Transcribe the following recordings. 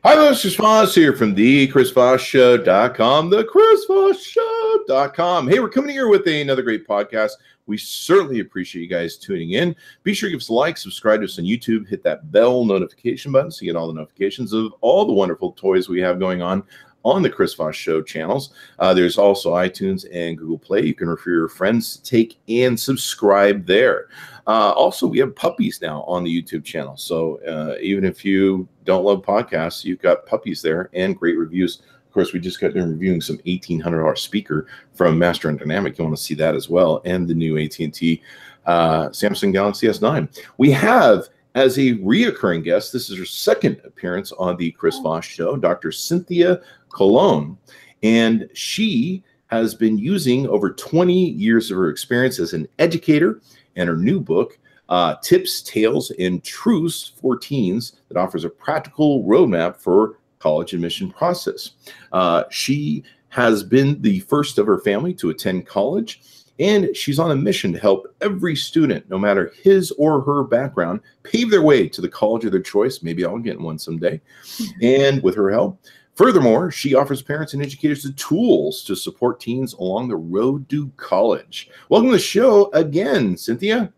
Hi, this is Chris Voss here from the ChrisVossShow.com, the ChrisVossShow.com. Hey, we're coming here with another great podcast. We certainly appreciate you guys tuning in. Be sure to give us a like, subscribe to us on YouTube, hit that bell notification button so you get all the notifications of all the wonderful toys we have going on the Chris Voss Show channels. There's also iTunes and Google Play. You can refer your friends to take and subscribe there. Also, we have puppies now on the YouTube channel. So even if you don't love podcasts, you've got puppies there and great reviews. Of course, we just got done reviewing some $1,800 speaker from Master and Dynamic. You want to see that as well. And the new AT&T Samsung Galaxy S9. We have, as a reoccurring guest, this is her second appearance on the Chris Voss Show, Dr. Cynthia Colon. And she has been using over 20 years of her experience as an educator, and her new book, Tips, Tales, and Truths for Teens, that offers a practical roadmap for college admission process. She has been the first of her family to attend college, and she's on a mission to help every student, no matter his or her background, pave their way to the college of their choice. Maybe I'll get one someday. And with her help, furthermore, she offers parents and educators the tools to support teens along the road to college. Welcome to the show again, Cynthia.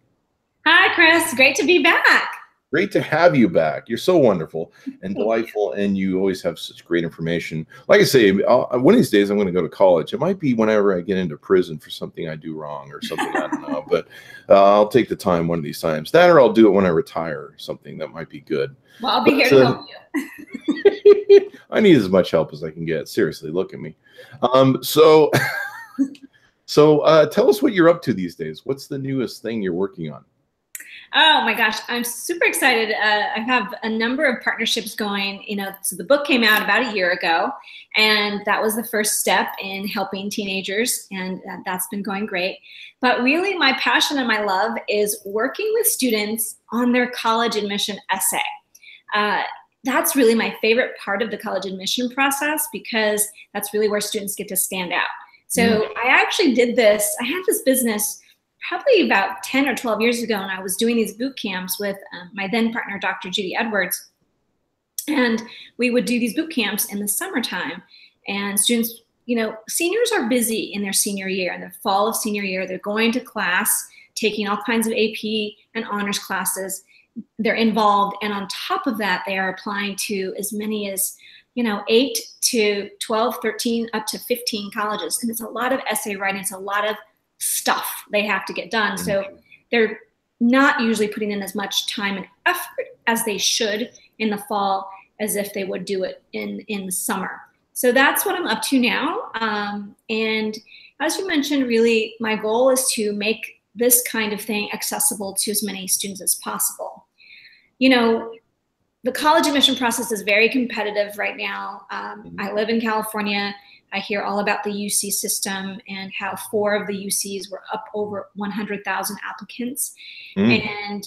Hi, Chris. Great to be back. Great to have you back. You're so wonderful and delightful, and you always have such great information. Like I say, one of these days I'm going to go to college. It might be whenever I get into prison for something I do wrong or something, I don't know. But I'll take the time one of these times. That, or I'll do it when I retire or something. That might be good. Well, I'll be here to help you. I need as much help as I can get. Seriously, look at me. So tell us what you're up to these days. What's the newest thing you're working on? Oh my gosh, I'm super excited. I have a number of partnerships going. So the book came out about a year ago, and that was the first step in helping teenagers, and that's been going great. But really, my passion and my love is working with students on their college admission essay. That's really my favorite part of the college admission process, because that's really where students get to stand out. So I actually did this. I had this business probably about 10 or 12 years ago, and I was doing these boot camps with my then partner, Dr. Judy Edwards. And we would do these boot camps in the summertime. And students, seniors are busy in their senior year, in the fall of senior year. They're going to class, taking all kinds of AP and honors classes. They're involved. And on top of that, they are applying to as many as 8 to 12, 13, up to 15 colleges. And it's a lot of essay writing. It's a lot of stuff they have to get done. So they're not usually putting in as much time and effort as they should in the fall as if they would do it in the summer. So that's what I'm up to now. And as you mentioned, really, my goal is to make this kind of thing accessible to as many students as possible. The college admission process is very competitive right now. I live in California. I hear all about the UC system and how 4 of the UCs were up over 100,000 applicants. And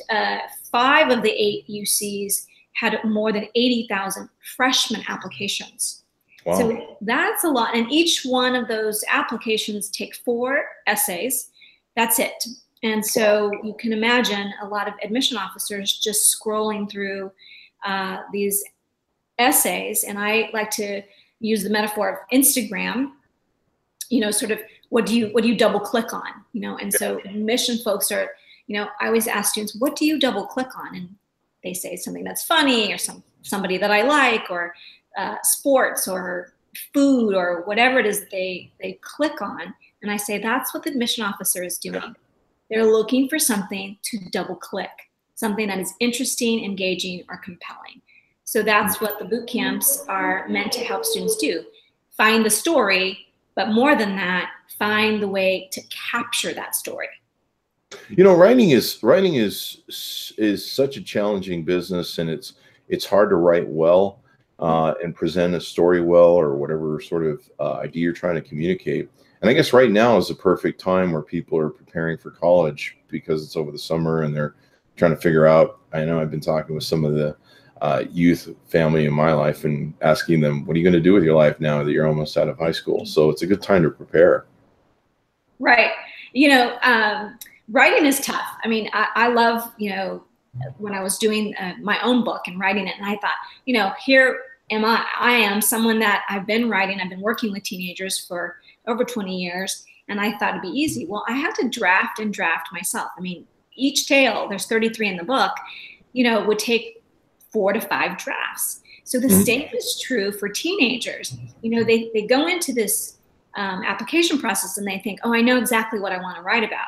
5 of the 8 UCs had more than 80,000 freshman applications. Wow. So that's a lot. And each one of those applications take 4 essays. That's it. And so you can imagine a lot of admission officers just scrolling through these essays. And I like to use the metaphor of Instagram, sort of what do you double click on, and so admission folks are, I always ask students, what do you double click on? And they say something that's funny, or somebody that I like, or sports, or food, or whatever it is that they click on. And I say, that's what the admission officer is doing. They're looking for something to double click, something that is interesting, engaging, or compelling. So that's what the boot camps are meant to help students do. Find the story, but more than that, find the way to capture that story. Writing is such a challenging business, and it's hard to write well and present a story well, or whatever sort of idea you're trying to communicate. And I guess right now is the perfect time where people are preparing for college, because it's over the summer and they're trying to figure out. I know I've been talking with some of the youth family in my life and asking them, what are you going to do with your life now that you're almost out of high school? So it's a good time to prepare. Right. Writing is tough. I mean, I love, when I was doing my own book and writing it, and I thought, here I am someone that I've been working with teenagers for over 20 years, and I thought it'd be easy. Well, I had to draft myself. I mean, each tale, there's 33 in the book, would take 4 to 5 drafts. So the same is true for teenagers. They go into this application process and they think, oh, I know exactly what I want to write about.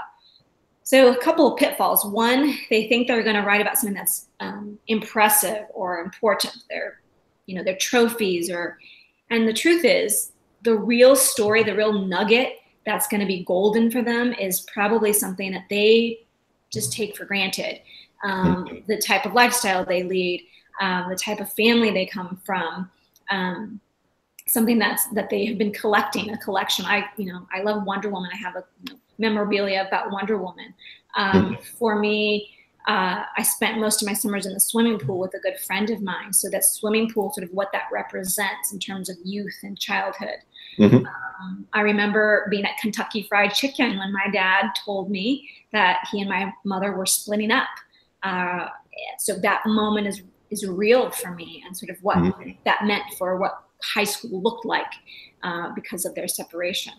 So a couple of pitfalls. One, they think they're going to write about something that's impressive or important. Their trophies, and the truth is, the real story, the real nugget that's going to be golden for them is probably something that they just take for granted. The type of lifestyle they lead, the type of family they come from, something that they have been collecting, a collection. I love Wonder Woman. I have a memorabilia about Wonder Woman. For me, I spent most of my summers in the swimming pool with a good friend of mine. So that swimming pool, sort of what that represents in terms of youth and childhood. I remember being at Kentucky Fried Chicken when my dad told me that he and my mother were splitting up. So that moment is real for me, and sort of what that meant for what high school looked like because of their separation.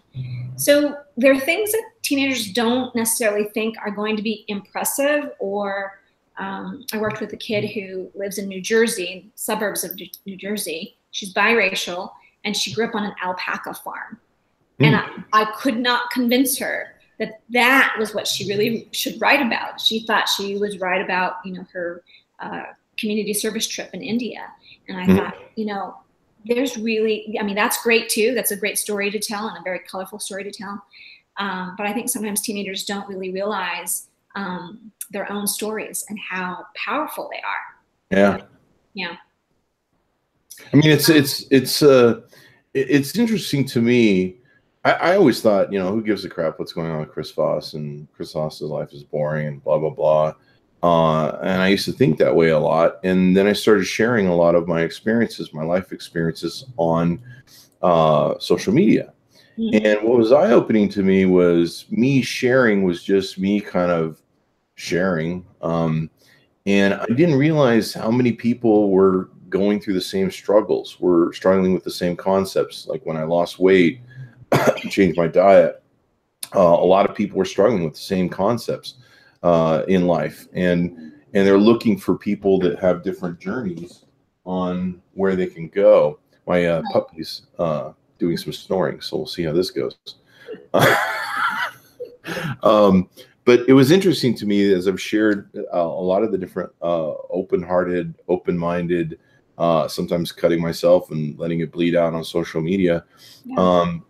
So there are things that teenagers don't necessarily think are going to be impressive. Or I worked with a kid who lives in New Jersey, suburbs of New Jersey. She's biracial, and she grew up on an alpaca farm. And I could not convince her that was what she really should write about. She thought she would write about, her community service trip in India. And I thought, there's really, that's great too. That's a great story to tell, and a very colorful story to tell. But I think sometimes teenagers don't really realize their own stories and how powerful they are. Yeah. Yeah. I mean, it's interesting to me. I always thought, who gives a crap what's going on with Chris Voss, and Chris Voss's life is boring and blah, blah, blah. And I used to think that way a lot. And then I started sharing a lot of my experiences, my life experiences on social media. And what was eye-opening to me was me sharing was just me kind of sharing. And I didn't realize how many people were going through the same struggles, were struggling with the same concepts. Like when I lost weight, changed my diet, a lot of people were struggling with the same concepts in life, and they're looking for people that have different journeys on where they can go. My puppy's doing some snoring, so we'll see how this goes. But it was interesting to me as I've shared a lot of the different open-hearted, open-minded, sometimes cutting myself and letting it bleed out on social media.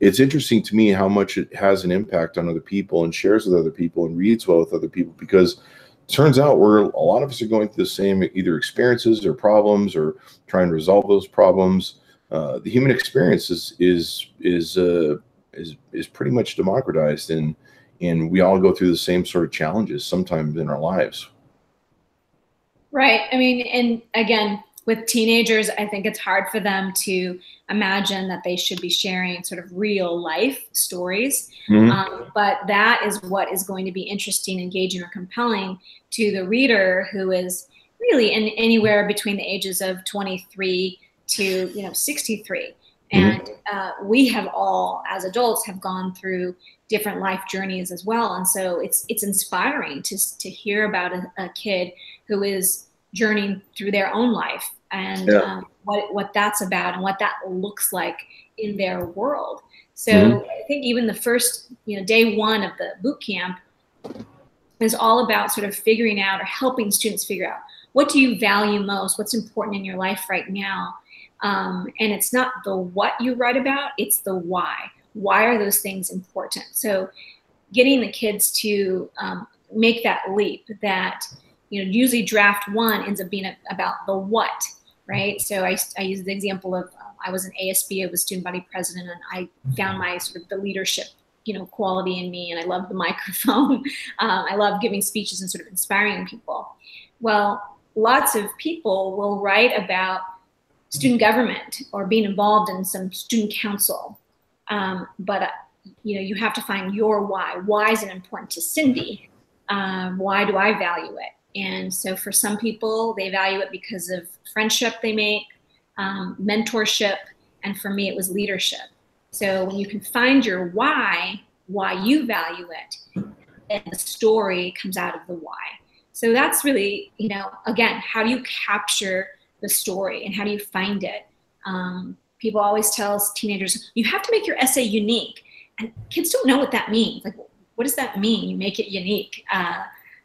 It's interesting to me how much it has an impact on other people, and shares with other people, and reads well with other people, because it turns out a lot of us are going through the same either experiences or problems, or trying to resolve those problems. The human experience is pretty much democratized, and we all go through the same sort of challenges sometimes in our lives. Right. I mean, and again, with teenagers, I think it's hard for them to imagine that they should be sharing sort of real life stories. But that is what is going to be interesting, engaging, or compelling to the reader, who is really in anywhere between the ages of 23 to 63. And we have all, as adults, have gone through different life journeys as well. And so it's inspiring to hear about a kid who is journeying through their own life, and what that's about, and what that looks like in their world. So I think even the first day one of the boot camp is all about sort of figuring out, or helping students figure out, what do you value most, what's important in your life right now. And it's not the what you write about, it's the why. Why are those things important? So getting the kids to make that leap, that usually draft one ends up being about the what, right? So I use the example of I was an ASB, I was student body president, and I found my sort of the leadership quality in me, and I love the microphone. I love giving speeches and sort of inspiring people. Well, lots of people will write about student government or being involved in some student council, but you have to find your why. Why is it important to Cindy? Why do I value it? And so for some people, they value it because of friendship they make. mentorship, and for me, it was leadership. So when you can find your why you value it, and the story comes out of the why. So that's really, again, how do you capture the story and how do you find it? People always tell teenagers, you have to make your essay unique. And kids don't know what that means. Like, what does that mean? You make it unique.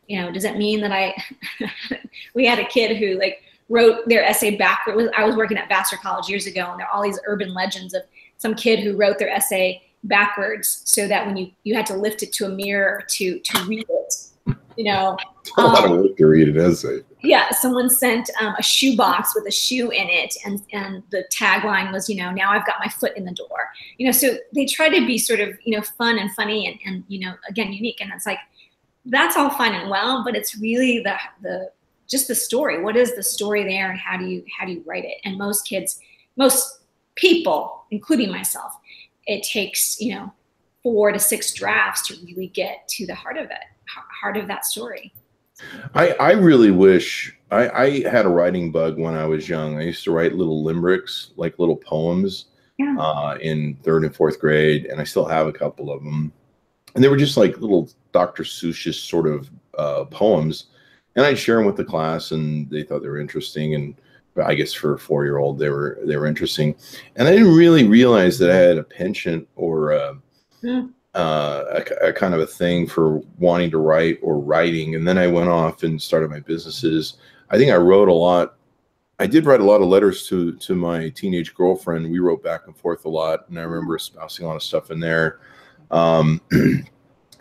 Does that mean that we had a kid who wrote their essay backward. I was working at Vassar College years ago, and there are all these urban legends of some kid who wrote their essay backwards so that when you had to lift it to a mirror to read it, a lot of work to read an essay. Yeah, someone sent a shoe box with a shoe in it, and the tagline was, now I've got my foot in the door. So they try to be sort of, fun and funny and again, unique. And it's like, that's all fine and well, but it's really just the story. What is the story there, and how do you write it? And most people, including myself, it takes 4 to 6 drafts to really get to the heart of that story. I really wish I had a writing bug when I was young. I used to write little limericks, like little poems, in 3rd and 4th grade, and I still have a couple of them. And they were just like little Dr. Seussish sort of poems. And I'd share them with the class, and they thought they were interesting. And I guess for a 4-year-old, they were interesting. And I didn't really realize that I had a penchant or a kind of a thing for wanting to write or writing. And then I went off and started my businesses. I think I wrote a lot. I did write a lot of letters to my teenage girlfriend. We wrote back and forth a lot, and I remember espousing a lot of stuff in there.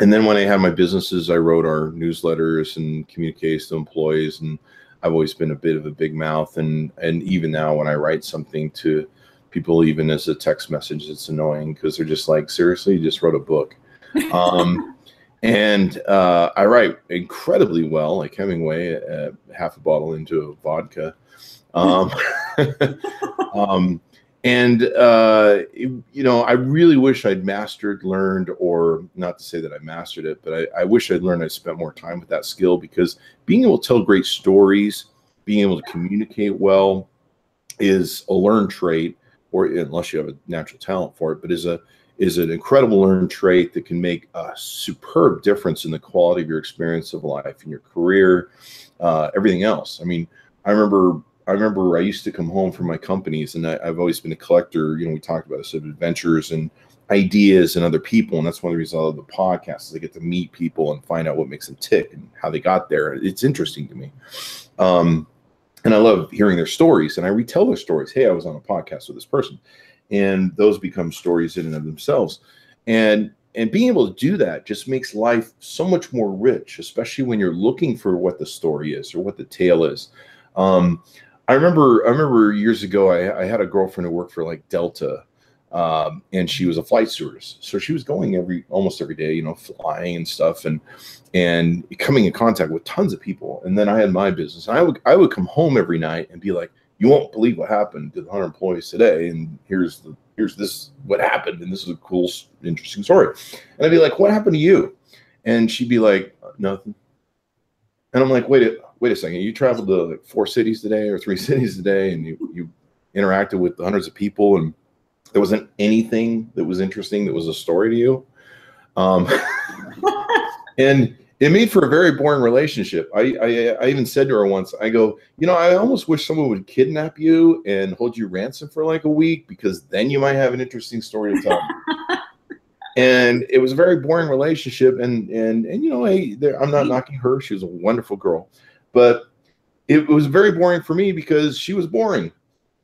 And then when I had my businesses, I wrote our newsletters and communicates to employees. And I've always been a bit of a big mouth. And even now when I write something to people, even as a text message, it's annoying because they're just like, seriously, you just wrote a book. And I write incredibly well, like Hemingway, half a bottle into a vodka. I really wish I'd learned, or not to say that I mastered it, but I wish I'd learned. I spent more time with that skill, because being able to tell great stories, being able to communicate well is a learned trait, or unless you have a natural talent for it, but is an incredible learned trait that can make a superb difference in the quality of your experience of life, in your career, everything else. I mean, I remember I used to come home from my companies, and I've always been a collector. We talked about this, of adventures and ideas and other people. And that's one of the reasons I love the podcast, is I get to meet people and find out what makes them tick and how they got there. It's interesting to me. And I love hearing their stories, and I retell their stories. Hey, I was on a podcast with this person, and those become stories in and of themselves. And being able to do that just makes life so much more rich, especially when you're looking for what the story is or what the tale is. I remember years ago, I had a girlfriend who worked for like Delta, and she was a flight stewardess. So she was going almost every day, flying and stuff, and coming in contact with tons of people. And then I had my business, and I would come home every night and be like, you won't believe what happened to the 100 employees today. And here's this, what happened. And this is a cool, interesting story. And I'd be like, what happened to you? And she'd be like, nothing. And I'm like, wait a second. You traveled to like 4 cities today or 3 cities today, and you interacted with hundreds of people, and there wasn't anything that was interesting that was a story to you. And it made for a very boring relationship. I even said to her once, I go, I almost wish someone would kidnap you and hold you ransom for like a week, because then you might have an interesting story to tell. And it was a very boring relationship. And I'm not knocking her. She was a wonderful girl. But it was very boring for me because she was boring.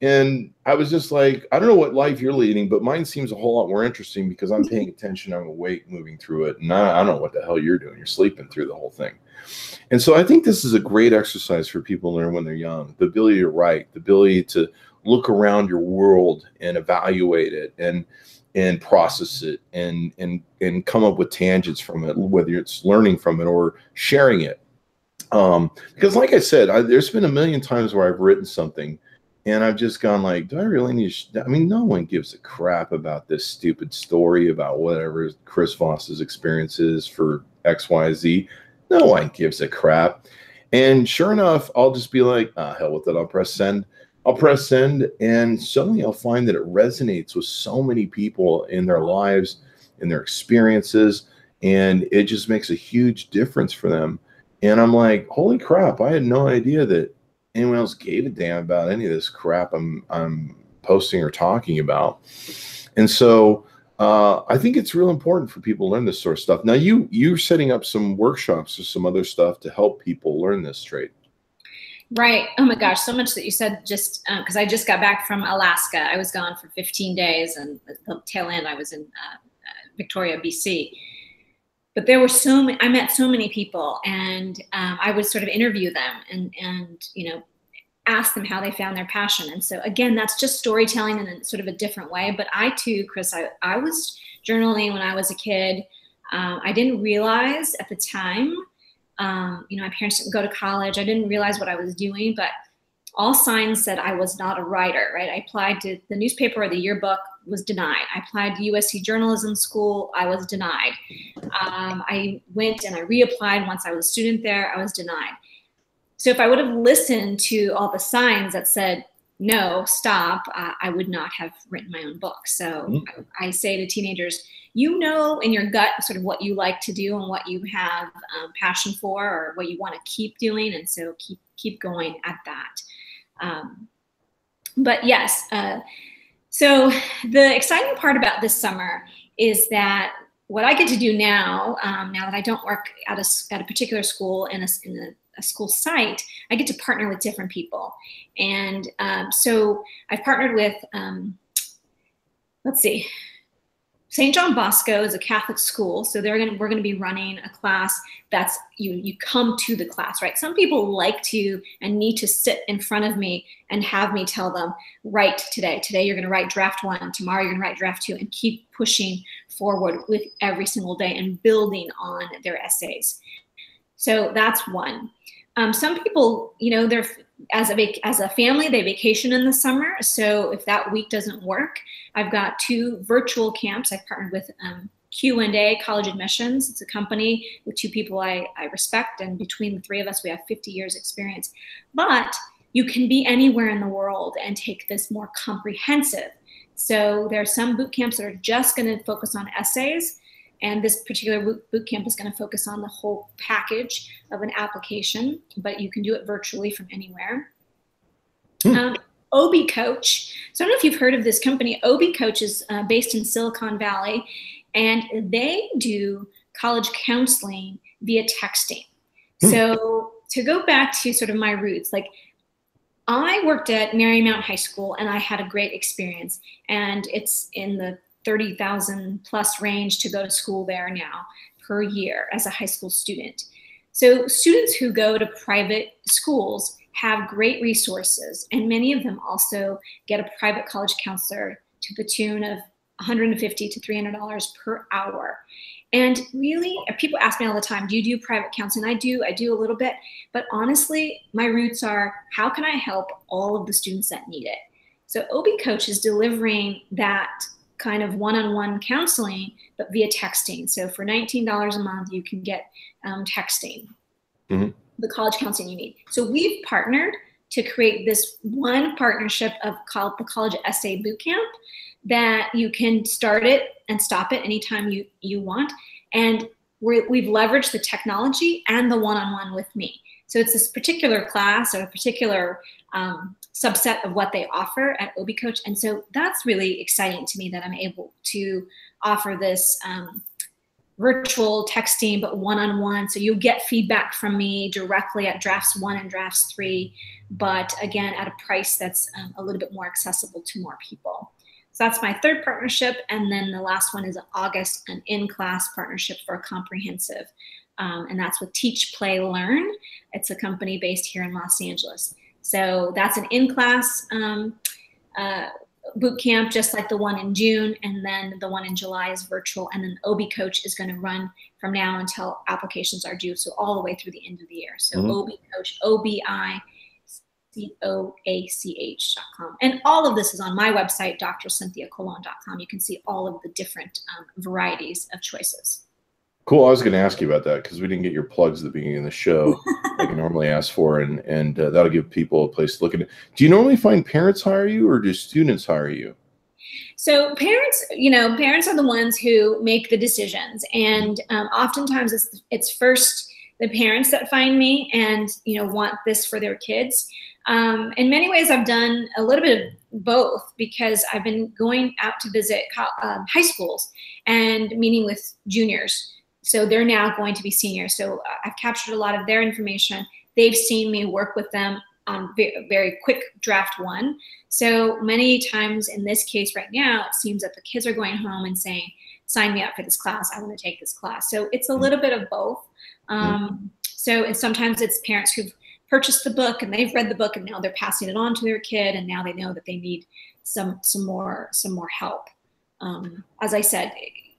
And I was just like, I don't know what life you're leading, but mine seems a whole lot more interesting because I'm paying attention. I'm awake, moving through it. And I don't know what the hell you're doing. You're sleeping through the whole thing. And so I think this is a great exercise for people to learn when they're young. The ability to write, the ability to look around your world and evaluate it and process it and come up with tangents from it, whether it's learning from it or sharing it. Because like I said, there's been a million times where I've written something and I've just gone like, do I really need to? I mean, no one gives a crap about this stupid story about whatever Chris Voss's experience is for XYZ. No one gives a crap. And sure enough, I'll just be like, hell with it. I'll press send. I'll press send, and suddenly I'll find that it resonates with so many people in their lives, in their experiences, and it just makes a huge difference for them. And I'm like, holy crap, I had no idea that anyone else gave a damn about any of this crap I'm posting or talking about. And so I think it's real important for people to learn this sort of stuff. Now, you're setting up some workshops or some other stuff to help people learn this trait. Right. Oh my gosh, so much that you said, just because I just got back from Alaska. I was gone for 15 days, and the tail end I was in Victoria, BC. But there were I met so many people, and I would sort of interview them and ask them how they found their passion. And so again, that's just storytelling in a sort of a different way. But I too, Chris, I was journaling when I was a kid. I didn't realize at the time, my parents didn't go to college. I didn't realize what I was doing, but all signs said I was not a writer, right? I applied to the newspaper or the yearbook, was denied. I applied to USC journalism school, I was denied. I went and I reapplied once I was a student there, I was denied. So if I would have listened to all the signs that said, no, stop, I would not have written my own book. So I say to teenagers, in your gut sort of what you like to do and what you have passion for, or what you want to keep doing. And so keep going at that. But yes, so the exciting part about this summer is that what I get to do now, now that I don't work at a particular school in a school site, I get to partner with different people. And so I've partnered with, St. John Bosco is a Catholic school, so we're going to be running a class that's you come to the class, right? Some people like to and need to sit in front of me and have me tell them, write today. Today you're going to write draft 1, tomorrow you're going to write draft 2, and keep pushing forward with every single day and building on their essays. So that's one. Some people, they're as a family, they vacation in the summer. So if that week doesn't work, I've got 2 virtual camps. I've partnered with Q&A College Admissions. It's a company with 2 people I respect, and between the 3 of us, we have 50 years experience. But you can be anywhere in the world and take this more comprehensive. So there are some boot camps that are just going to focus on essays. And this particular boot camp is going to focus on the whole package of an application, but you can do it virtually from anywhere. OB Coach. So I don't know if you've heard of this company. OB Coach is based in Silicon Valley, and they do college counseling via texting. So to go back to sort of my roots, like I worked at Marymount High School, and I had a great experience, and it's in the 30,000 plus range to go to school there now per year as a high school student. So students who go to private schools have great resources, and many of them also get a private college counselor to the tune of $150 to $300 per hour. And really, people ask me all the time, do you do private counseling? I do a little bit, but honestly, my roots are, how can I help all of the students that need it? So OB Coach is delivering that kind of one-on-one counseling, but via texting. So for $19 a month, you can get texting, the college counseling you need. So we've partnered to create this one partnership of the College Essay Bootcamp that you can start it and stop it anytime you want. And we've leveraged the technology and the one-on-one with me. So it's this particular class or a particular subset of what they offer at OB Coach. And so that's really exciting to me that I'm able to offer this virtual texting, but one-on-one. So you'll get feedback from me directly at drafts 1 and drafts 3, but again, at a price that's a little bit more accessible to more people. So that's my third partnership. And then the last one is August, an in-class partnership for a comprehensive. And that's with Teach, Play, Learn. It's a company based here in Los Angeles. So that's an in-class boot camp, just like the one in June, and then the one in July is virtual, and then OB Coach is going to run from now until applications are due, so all the way through the end of the year. So OB Coach, OBICOACH.com. And all of this is on my website, drcynthiacolon.com. You can see all of the different varieties of choices. Cool. I was going to ask you about that because we didn't get your plugs at the beginning of the show like I normally ask for, and that'll give people a place to look at it. Do you normally find parents hire you, or do students hire you? So parents, parents are the ones who make the decisions, and oftentimes it's first the parents that find me and want this for their kids. In many ways, I've done a little bit of both because I've been going out to visit high schools and meeting with juniors. So they're now going to be seniors. So I've captured a lot of their information. They've seen me work with them on very quick draft one. So many times in this case right now, it seems that the kids are going home and saying, sign me up for this class. I want to take this class. So it's a little bit of both. So sometimes it's parents who've purchased the book and they've read the book and now they're passing it on to their kid, and now they know that they need some more help. As I said,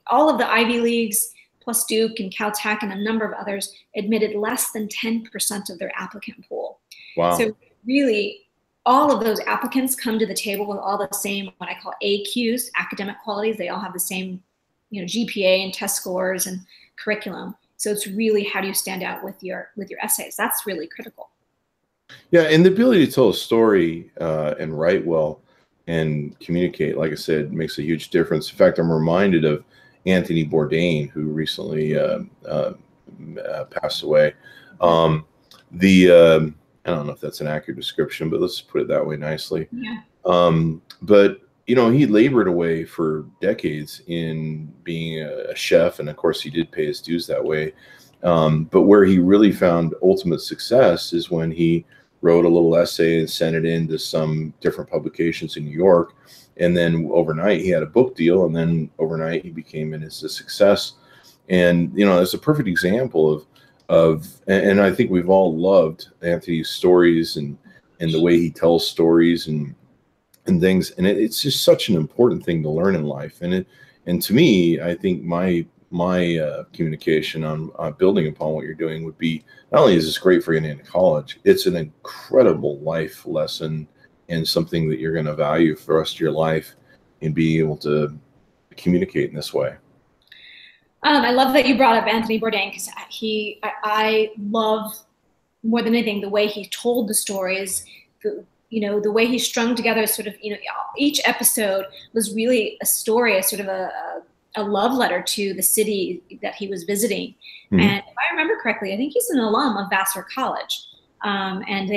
all of the Ivy Leagues plus Duke and Caltech and a number of others admitted less than 10% of their applicant pool. Wow. So really, all of those applicants come to the table with all the same, what I call AQs, academic qualities. They all have the same, GPA and test scores and curriculum. So it's really, how do you stand out with your essays? That's really critical. Yeah, and the ability to tell a story and write well and communicate, like I said, makes a huge difference. In fact, I'm reminded of Anthony Bourdain, who recently passed away. I don't know if that's an accurate description, but let's put it that way nicely. Yeah. But he labored away for decades in being a chef, and of course he did pay his dues that way. But where he really found ultimate success is when he wrote a little essay and sent it into some different publications in New York. And then overnight he had a book deal, and then overnight he became a success. And, it's a perfect example and I think we've all loved Anthony's stories and the way he tells stories and things. And it's just such an important thing to learn in life. And to me, I think my communication on building upon what you're doing would be, not only is this great for getting into college, it's an incredible life lesson and something that you're going to value for the rest of your life in being able to communicate in this way. I love that you brought up Anthony Bourdain, because I love more than anything the way he told the stories, the way he strung together sort of, each episode was really a story, a sort of a love letter to the city that he was visiting. Mm-hmm. And if I remember correctly, I think he's an alum of Vassar College. And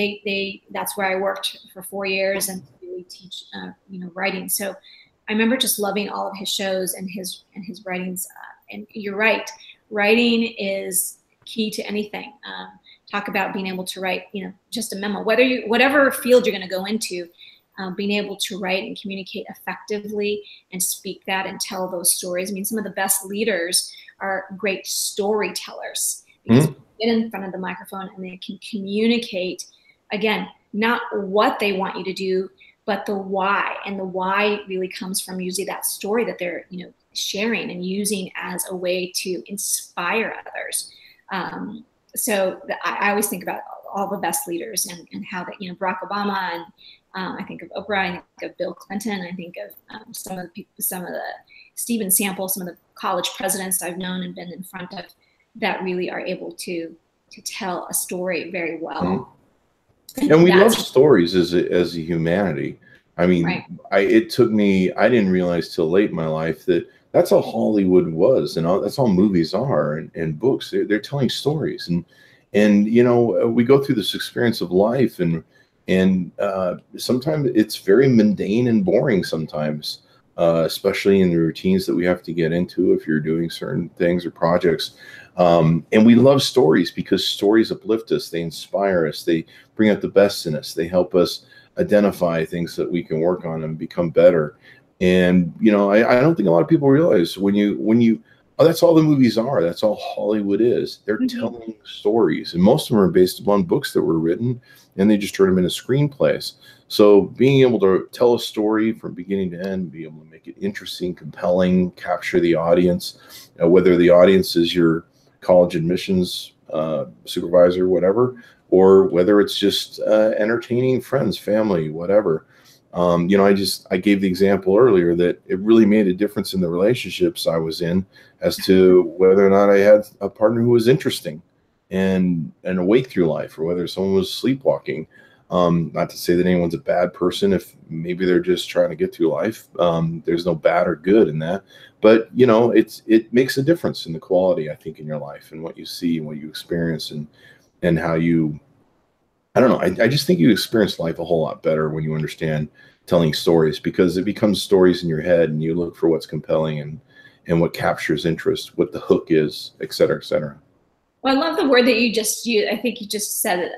that's where I worked for 4 years and really teach, writing. So I remember just loving all of his shows and his writings. And you're right, writing is key to anything. Talk about being able to write, just a memo, whatever field you're going to go into, being able to write and communicate effectively and speak that and tell those stories. I mean, some of the best leaders are great storytellers, because they get in front of the microphone and they can communicate, again, not what they want you to do, but the why. And the why really comes from usually that story that they're, sharing and using as a way to inspire others. So I always think about all the best leaders and how that, Barack Obama, and I think of Oprah, I think of Bill Clinton, I think of some of the Stephen Sample, some of the college presidents I've known and been in front of, that really are able to tell a story very well. Mm-hmm. And we love stories as a humanity. I mean, right. It took me, I didn't realize till late in my life that that's all Hollywood was, and that's all movies are, and books. They're telling stories, and we go through this experience of life, and sometimes it's very mundane and boring sometimes, especially in the routines that we have to get into if you're doing certain things or projects. And we love stories because stories uplift us, they inspire us, they bring out the best in us, they help us identify things that we can work on and become better. And, I don't think a lot of people realize that's all the movies are. That's all Hollywood is. They're telling stories, and most of them are based upon books that were written, and they just turn them into screenplays. So being able to tell a story from beginning to end, be able to make it interesting, compelling, capture the audience, whether the audience is your college admissions supervisor, whatever, or whether it's just entertaining friends, family, whatever. I gave the example earlier that it really made a difference in the relationships I was in as to whether or not I had a partner who was interesting and awake through life, or whether someone was sleepwalking. Not to say that anyone's a bad person if maybe they're just trying to get through life. There's no bad or good in that, but it makes a difference in the quality, I think, in your life and what you see and what you experience and how you, I don't know. I just think you experience life a whole lot better when you understand telling stories, because it becomes stories in your head and you look for what's compelling and what captures interest, what the hook is, et cetera, et cetera. Well, I love the word that you just used. I think you just said,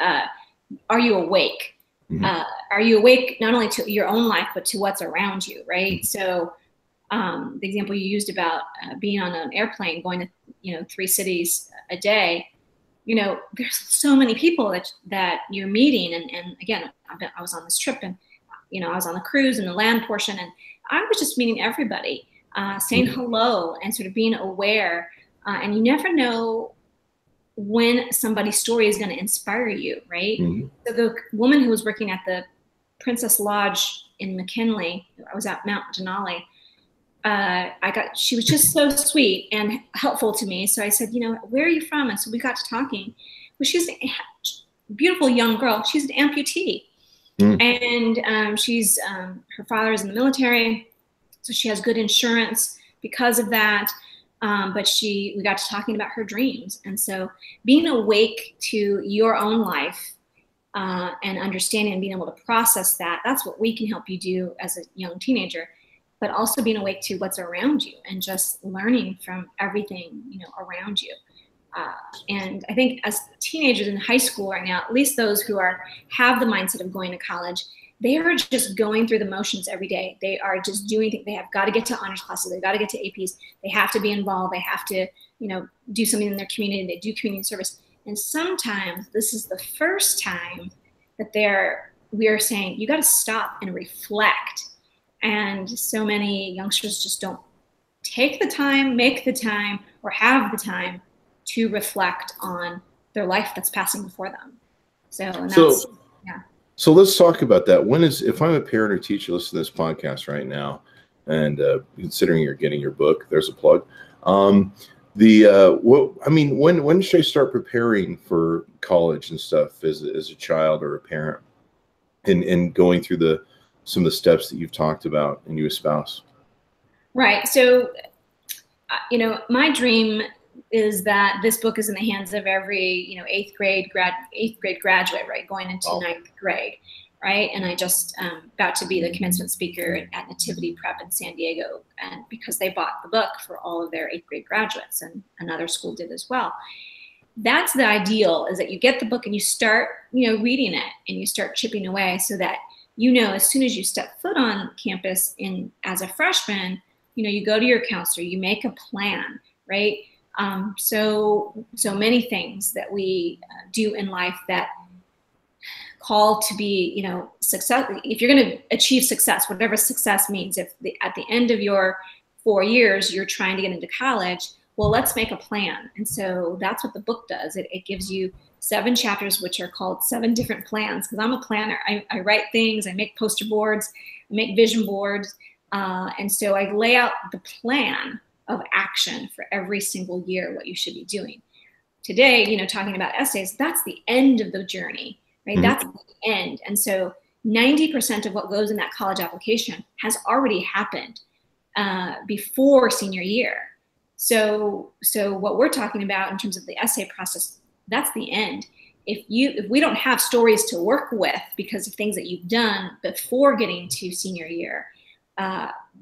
are you awake? Mm-hmm. Are you awake not only to your own life, but to what's around you, right? Mm-hmm. So the example you used about being on an airplane going to 3 cities a day, there's so many people that you're meeting. And again, I was on this trip, and, I was on the cruise and the land portion, and I was just meeting everybody, saying hello and sort of being aware. And you never know when somebody's story is going to inspire you, right? Mm-hmm. So the woman who was working at the Princess Lodge in McKinley, I was at Mount Denali, she was just so sweet and helpful to me. So I said, where are you from? And so we got to talking. Well, she's a beautiful young girl. She's an amputee. And she's her father is in the military, so she has good insurance because of that. But we got to talking about her dreams. And so being awake to your own life and understanding and being able to process that's what we can help you do as a young teenager, but also being awake to what's around you and just learning from everything, around you. And I think as teenagers in high school right now, at least those who have the mindset of going to college, they are just going through the motions every day. They are just doing things. They have got to get to honors classes. They've got to get to APs. They have to be involved. They have to, do something in their community. They do community service. And sometimes this is the first time that we are saying, you got to stop and reflect. And so many youngsters just don't take the time, make the time, or have the time to reflect on their life that's passing before them. So let's talk about that. If I'm a parent or teacher listening to this podcast right now, and considering you're getting your book, there's a plug. When should I start preparing for college and stuff as a child or a parent, and going through some of the steps that you've talked about and you espouse? Right. So, my dream is that this book is in the hands of every, 8th grade graduate, right, going into 9th grade, right? And I just about to be the commencement speaker at Nativity Prep in San Diego, and because they bought the book for all of their 8th grade graduates, and another school did as well. That's the ideal, is that you get the book and you start, reading it, and you start chipping away, so that as soon as you step foot on campus as a freshman, you go to your counselor, you make a plan, right? So many things that we do in life that call to be, success. If you're going to achieve success, whatever success means, at the end of your 4 years, you're trying to get into college, well, let's make a plan. And so that's what the book does. It gives you 7 chapters, which are called 7 different plans, because I'm a planner. I write things, I make poster boards, I make vision boards. And so I lay out the plan of action for every single year, what you should be doing. Today, talking about essays, that's the end of the journey, right? Mm-hmm. That's the end. And so 90% of what goes in that college application has already happened before senior year. So what we're talking about in terms of the essay process, that's the end. If we don't have stories to work with because of things that you've done before getting to senior year,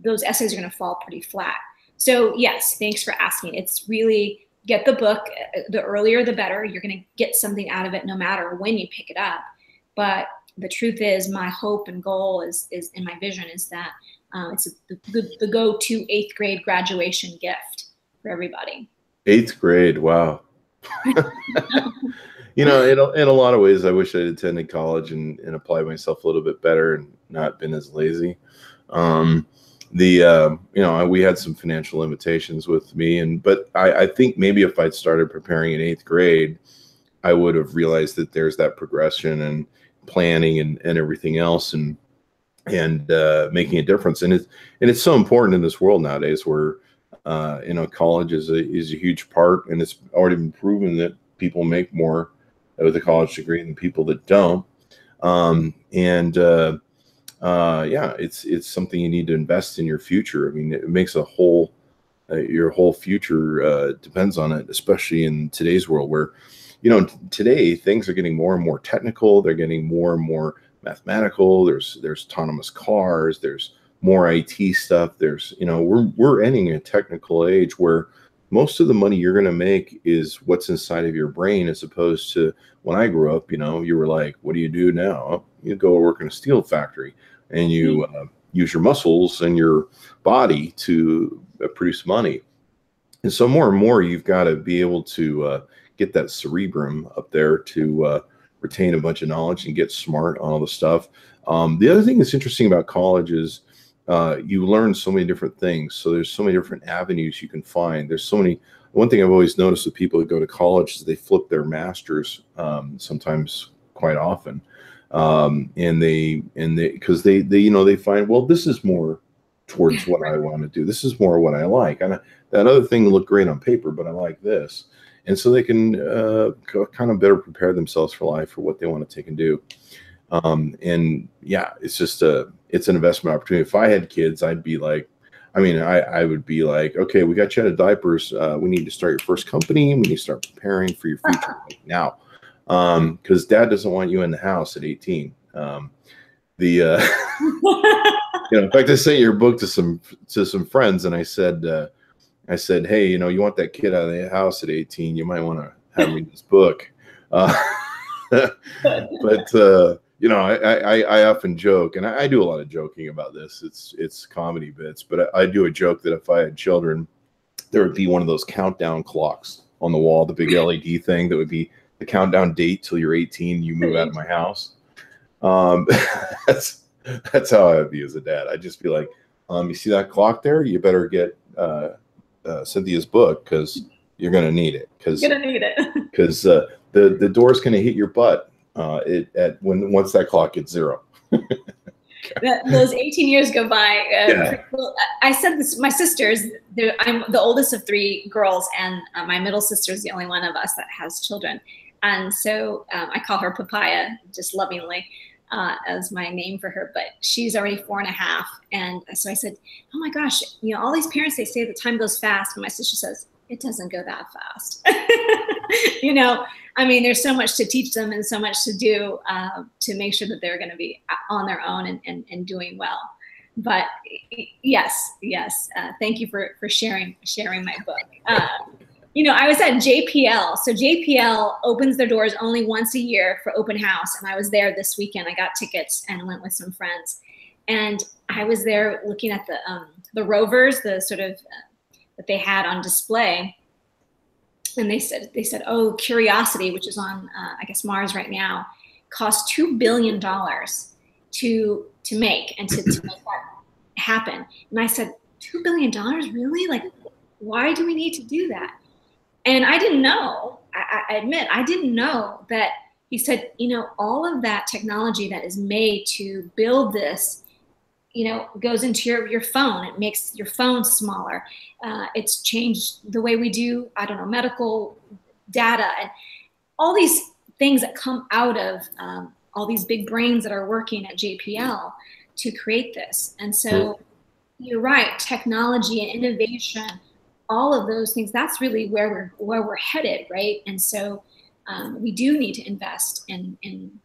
those essays are going to fall pretty flat. So yes, thanks for asking. It's really, get the book. The earlier, the better. You're going to get something out of it no matter when you pick it up. But the truth is, my hope and goal is and my vision is that it's the go-to 8th grade graduation gift for everybody. 8th grade, wow. In a lot of ways, I wish I'd attended college and applied myself a little bit better and not been as lazy. We had some financial limitations with me, but I think maybe if I'd started preparing in 8th grade, I would have realized that there's that progression and planning and everything else. And and making a difference. And it's so important in this world nowadays where college is a huge part, and it's already been proven that people make more with a college degree than people that don't. It's something you need to invest in your future. I mean, it makes your whole future depends on it, especially in today's world where, today things are getting more and more technical. They're getting more and more mathematical. There's autonomous cars. There's more IT stuff. There's, we're entering a technical age where most of the money you're going to make is what's inside of your brain, as opposed to when I grew up, you were like, what do you do now? Oh, you go work in a steel factory and you use your muscles and your body to produce money. And so more and more, you've got to be able to get that cerebrum up there to retain a bunch of knowledge and get smart on all the stuff. The other thing that's interesting about college is you learn so many different things. So there's so many different avenues you can find. There's so many. One thing I've always noticed with people that go to college is they flip their masters sometimes, quite often, and because they find, well, this is more towards what I want to do. This is more what I like. And that other thing looked great on paper, but I like this. And so they can kind of better prepare themselves for life, for what they want to take and do. It's just it's an investment opportunity. If I had kids, I'd be like, I would be like, okay, we got you out of diapers. We need to start your first company. We need to start preparing for your future now. Because dad doesn't want you in the house at 18. In fact, I sent your book to some friends, and I said, hey, you want that kid out of the house at 18, you might want to have read this book. But I often joke, and I do a lot of joking about this. It's comedy bits, but I do a joke that if I had children, there would be one of those countdown clocks on the wall, the big LED thing that would be the countdown date till you're 18, you move out of my house. That's how I would be as a dad. I'd just be like, you see that clock there? You better get Cynthia's book, because you're going to need it. Because the door's going to hit your butt once that clock hits 0. Those 18 years go by. I said this, my sisters, I'm the oldest of 3 girls, and my middle sister is the only one of us that has children. And so I call her Papaya, just lovingly, as my name for her, but she's already 4.5. And so I said, oh my gosh, all these parents, they say the time goes fast. And my sister says, it doesn't go that fast. There's so much to teach them and so much to do to make sure that they're going to be on their own and doing well. But yes. Thank you for sharing my book. I was at JPL. So JPL opens their doors only once a year for open house. And I was there this weekend. I got tickets and went with some friends. And I was there looking at the rovers, the sort of that they had on display. And they said, oh, Curiosity, which is on, I guess, Mars right now, cost $2 billion to make and to make that happen. And I said, $2 billion, really? Like, why do we need to do that? And I didn't know, I admit, I didn't know that he said, all of that technology that is made to build this, goes into your phone. It makes your phone smaller. It's changed the way we do, medical data and all these things that come out of all these big brains that are working at JPL to create this. And so you're right, technology and innovation, all of those things, that's really where we're headed, right? And so we do need to invest in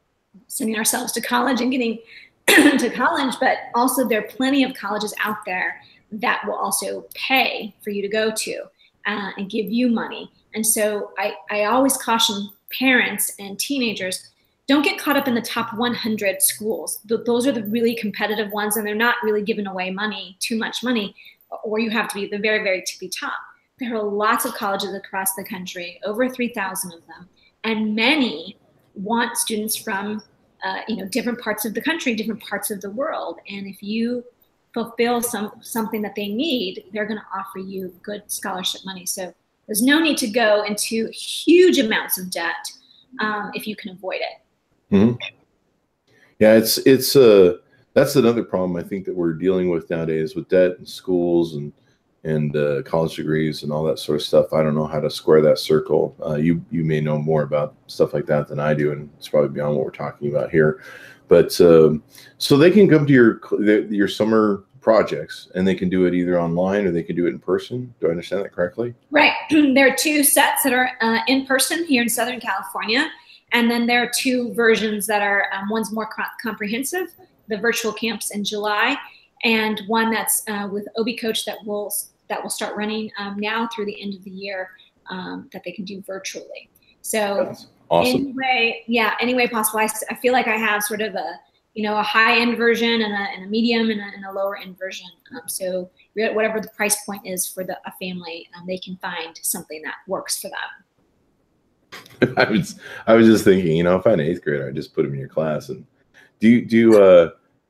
sending ourselves to college and getting to college, but also there are plenty of colleges out there that will also pay for you to go to and give you money. And so I always caution parents and teenagers, don't get caught up in the top 100 schools. Those are the really competitive ones, and they're not really giving away too much money, or you have to be the very, very tippy top. There are lots of colleges across the country, over 3,000 of them, and many want students from different parts of the country, different parts of the world. And if you fulfill something that they need, they're going to offer you good scholarship money. So there's no need to go into huge amounts of debt if you can avoid it. Mm-hmm. Yeah, That's another problem I think that we're dealing with nowadays with debt and schools and college degrees and all that sort of stuff. I don't know how to square that circle. You may know more about stuff like that than I do, and it's probably beyond what we're talking about here. But so they can come to your summer projects, and they can do it either online or they can do it in person. Do I understand that correctly? Right. There are 2 sets that are in person here in Southern California, and then there are 2 versions that are one's more comprehensive, the virtual camps in July, and one that's with OB Coach that will start running now through the end of the year, that they can do virtually. So that's awesome. Any way possible. I feel like I have sort of a high-end version and a medium and a lower-end version. So whatever the price point is for a family, they can find something that works for them. I was just thinking, if I had an 8th grader, I'd just put him in your class. And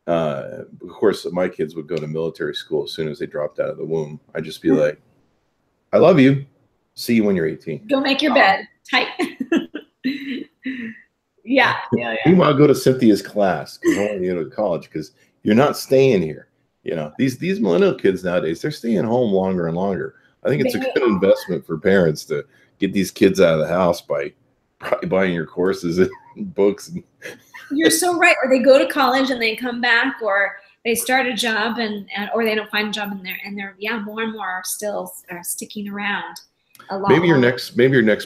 of course, my kids would go to military school as soon as they dropped out of the womb. I'd just be like, I love you. See you when you're 18. Go make your bed tight. Yeah. Meanwhile, go to Cynthia's class because I want you to go to college because you're not staying here. These millennial kids nowadays, they're staying home longer and longer. I think it's a good investment for parents to get these kids out of the house by probably buying your courses and books. You're so right. Or they go to college and they come back, or they start a job or they don't find a job and they're more and more are still sticking around. Maybe your next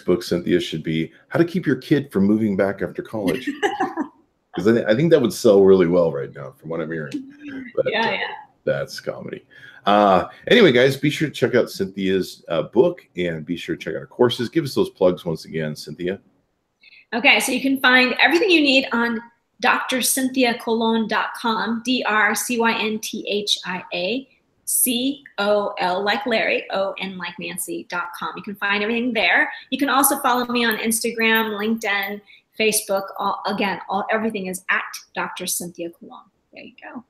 book, Cynthia, should be how to keep your kid from moving back after college. Because I think that would sell really well right now, from what I'm hearing. But, that's comedy. Anyway, guys, be sure to check out Cynthia's book and be sure to check out her courses. Give us those plugs once again, Cynthia. Okay, so you can find everything you need on drcynthiacolon.com, DrCynthiaCol like Larry, O-N like Nancy.com. You can find everything there. You can also follow me on Instagram, LinkedIn, Facebook. Everything is at Dr. Cynthia Colon. There you go.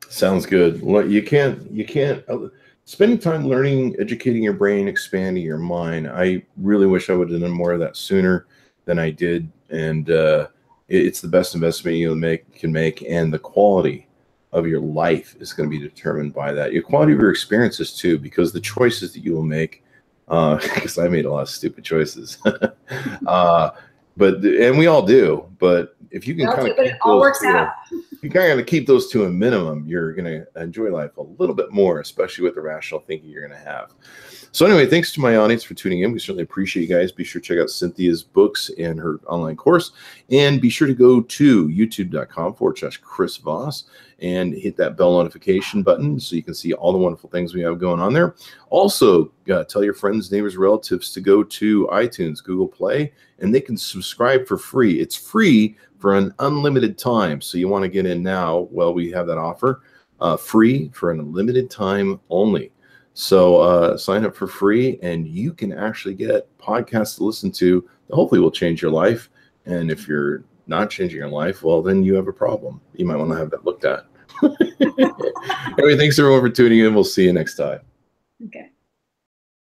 Sounds good. Well, you can't spending time learning, educating your brain, expanding your mind. I really wish I would have done more of that sooner than I did. And it's the best investment you can make. And the quality of your life is going to be determined by that. Your quality of your experiences too, because the choices that you will make, because I made a lot of stupid choices, and we all do, but if you can you kind of keep those to a minimum, you're going to enjoy life a little bit more, especially with the rational thinking you're going to have. So anyway, thanks to my audience for tuning in. We certainly appreciate you guys. Be sure to check out Cynthia's books and her online course. And be sure to go to youtube.com/Chris Voss and hit that bell notification button so you can see all the wonderful things we have going on there. Also, tell your friends, neighbors, relatives to go to iTunes, Google Play, and they can subscribe for free. It's free for an unlimited time. So you want to get in now while we have that offer, free for an unlimited time only. So sign up for free, and you can actually get podcasts to listen to that hopefully will change your life. And if you're not changing your life, well, then you have a problem. You might want to have that looked at. Anyway, thanks everyone for tuning in. We'll see you next time. Okay.